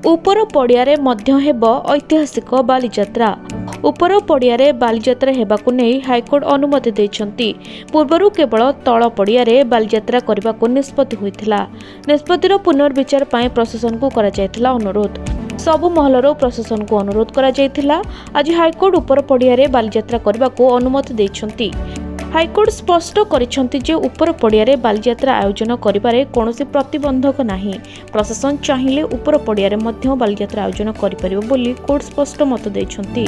ଉପର ପଡ଼ିଆରେ ମଧ୍ୟ ହେବ ଐତିହାସିକ ବାଲିଯାତ୍ରା। ଉପର ପଡ଼ିଆରେ ବାଲିଯାତ୍ରା ହେବାକୁ ନେଇ ହାଇକୋର୍ଟ ଅନୁମତି ଦେଇଛନ୍ତି। ପୂର୍ବରୁ କେବଳ ତଳ ପଡ଼ିଆରେ ବାଲିଯାତ୍ରା କରିବାକୁ ନିଷ୍ପତ୍ତି ହୋଇଥିଲା। ନିଷ୍ପତ୍ତିର ପୁନର୍ବିଚାର ପାଇଁ ପ୍ରଶାସନକୁ କରାଯାଇଥିଲା ଅନୁରୋଧ। ସବୁ ମହଲରୁ ପ୍ରଶାସନକୁ ଅନୁରୋଧ କରାଯାଇଥିଲା। ଆଜି ହାଇକୋର୍ଟ ଉପର ପଡ଼ିଆରେ ବାଲିଯାତ୍ରା କରିବାକୁ ଅନୁମତି ଦେଇଛନ୍ତି। ହାଇକୋର୍ଟ ସ୍ପଷ୍ଟ କରିଛନ୍ତି ଯେ ଉପର ପଡ଼ିଆରେ ବାଲିଯାତ୍ରା ଆୟୋଜନ କରିବାରେ କୌଣସି ପ୍ରତିବନ୍ଧକ ନାହିଁ। ପ୍ରଶାସନ ଚାହିଁଲେ ଉପର ପଡ଼ିଆରେ ମଧ୍ୟ ବାଲିଯାତ୍ରା ଆୟୋଜନ କରିପାରିବ ବୋଲି କୋର୍ଟ ସ୍ପଷ୍ଟ ମତ ଦେଇଛନ୍ତି।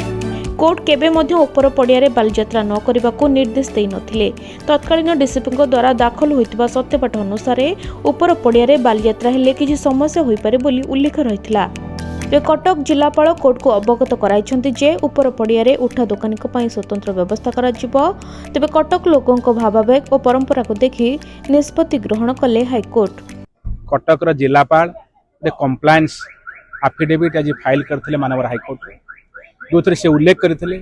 କୋର୍ଟ କେବେ ମଧ୍ୟ ଉପର ପଡ଼ିଆରେ ବାଲିଯାତ୍ରା ନ କରିବାକୁ ନିର୍ଦ୍ଦେଶ ଦେଇନଥିଲେ। ତତ୍କାଳୀନ ଡିସିପିଙ୍କ ଦ୍ୱାରା ଦାଖଲ ହୋଇଥିବା ସତ୍ୟପାଠ ଅନୁସାରେ ଉପର ପଡ଼ିଆରେ ବାଲିଯାତ୍ରା ହେଲେ କିଛି ସମସ୍ୟା ହୋଇପାରେ ବୋଲି ଉଲ୍ଲେଖ ରହିଥିଲା। କଟକ ଜିଲ୍ଲାପାଳ କୋର୍ଟକୁ ଅବଗତ କରାଇଛନ୍ତି ଯେ ଉପର ପଡ଼ିଆରେ ଉଠା ଦୋକାନୀଙ୍କ ପାଇଁ ସ୍ୱତନ୍ତ୍ର ବ୍ୟବସ୍ଥା କରାଯିବ। ତେବେ କଟକ ଲୋକଙ୍କ ଭାବାବେଗ ଓ ପରମ୍ପରାକୁ ଦେଖି ନିଷ୍ପତ୍ତି ଗ୍ରହଣ କଲେ ହାଇକୋର୍ଟ। କଟକର ଜିଲ୍ଲାପାଳ କମ୍ପ୍ଲାଏନ୍ସ ଆଫିଡେଭିଟ୍ ଆଜି ଫାଇଲ୍ କରିଥିଲେ ମାନବର ହାଇକୋର୍ଟରେ, ଯେଉଁଥିରେ ସେ ଉଲ୍ଲେଖ କରିଥିଲେ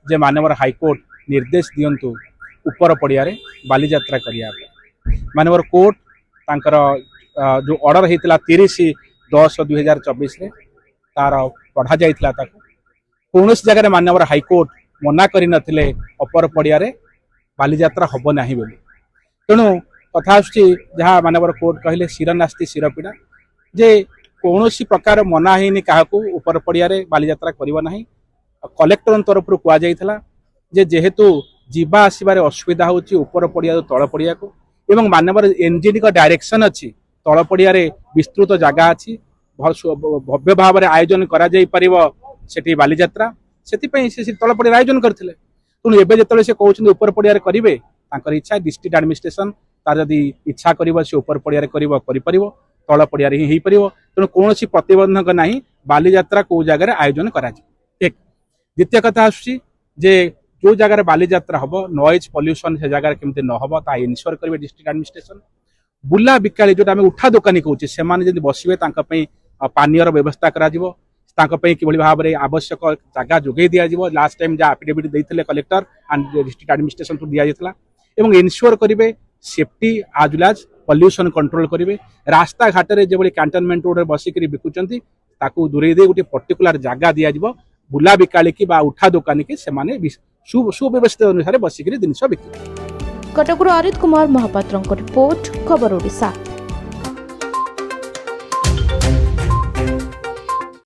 ଯେ ମାନବର ହାଇକୋର୍ଟ ନିର୍ଦ୍ଦେଶ ଦିଅନ୍ତୁ ଉପର ପଡ଼ିଆରେ ବାଲିଯାତ୍ରା କରିବା ପାଇଁ। ମାନବର କୋର୍ଟ ତାଙ୍କର ଯେଉଁ ଅର୍ଡ଼ର ହେଇଥିଲା 30/10/2024 तार पढ़ा जाइथिला ताकू कौनसी जगह मानवर हाईकोर्ट मना करि नथिले अपर पड़ियारे बालीजात्रा हब नाही बोली। तेणु कथा आसुची जहाँ मानवर कोर्ट कहले शिरनास्ति शिरपीड़ा जे कौनसी प्रकार मना हैनी काहाकू ऊपर पड़ियारे बालीजात्रा करिबा नाही। कलेक्टर तरफ कह जाइथिला जे जेहेतु जीवा आसबार असुविधा होची ऊपर पड़िया तल पड़िया को एवं मानवर एनजीडी का डायरेक्शन अच्छी तल पड़ियारे विस्तृत जगह अच्छी भव्य भाव में आयोजन करा जाई परिबो सेठी बालीजात्रा से तल पड़िया आयोजन करते। तेणु एवं जो से कहते ऊपर पड़िया करेंगे तांकर इच्छा डिस्ट्रिक्ट एडमिनिस्ट्रेशन तार जदि इच्छा कर ऊपर पड़िया कर तल पड़िया ही हो पार। तेणु कौन प्रतिबंधक ना बालीजात्रा कौ जगह आयोजन कर। एक द्वितीय कथा आसुची जे जो जगह बालीजात्रा हम नॉइज पॉल्यूशन से जगह केमती न हम ता इनश्योर करेंगे डिस्ट्रिक्ट एडमिनिस्ट्रेशन। बुला बिकाली जो उठा दुकानी कहूँ से बसवे पानीर व्यवस्था करा किभली भाव में आवश्यक जगह जोगे दिज्व। लास्ट टाइम जहाँ एफिडेविट देते कलेक्टर एंड डिस्ट्रिक्ट एडमिनिस्ट्रेशन को दि जाता एवं इनश्योर करेंगे सेफ्टी आज वेल एज पॉल्यूशन कंट्रोल करेंगे। रास्ता घाट में जो कैंटनमेंट रोड बसिक बिकुंट दूरे दे गोटे पर्टिकुलर जगह दिज्व बुला बिकाली की उठा दुकानी की सुव्यवस्थित अनुसार बसिक जिन बिक। कटकରୁ अरित कुमार महापात्र रिपोर्ट खबर ओडिशा।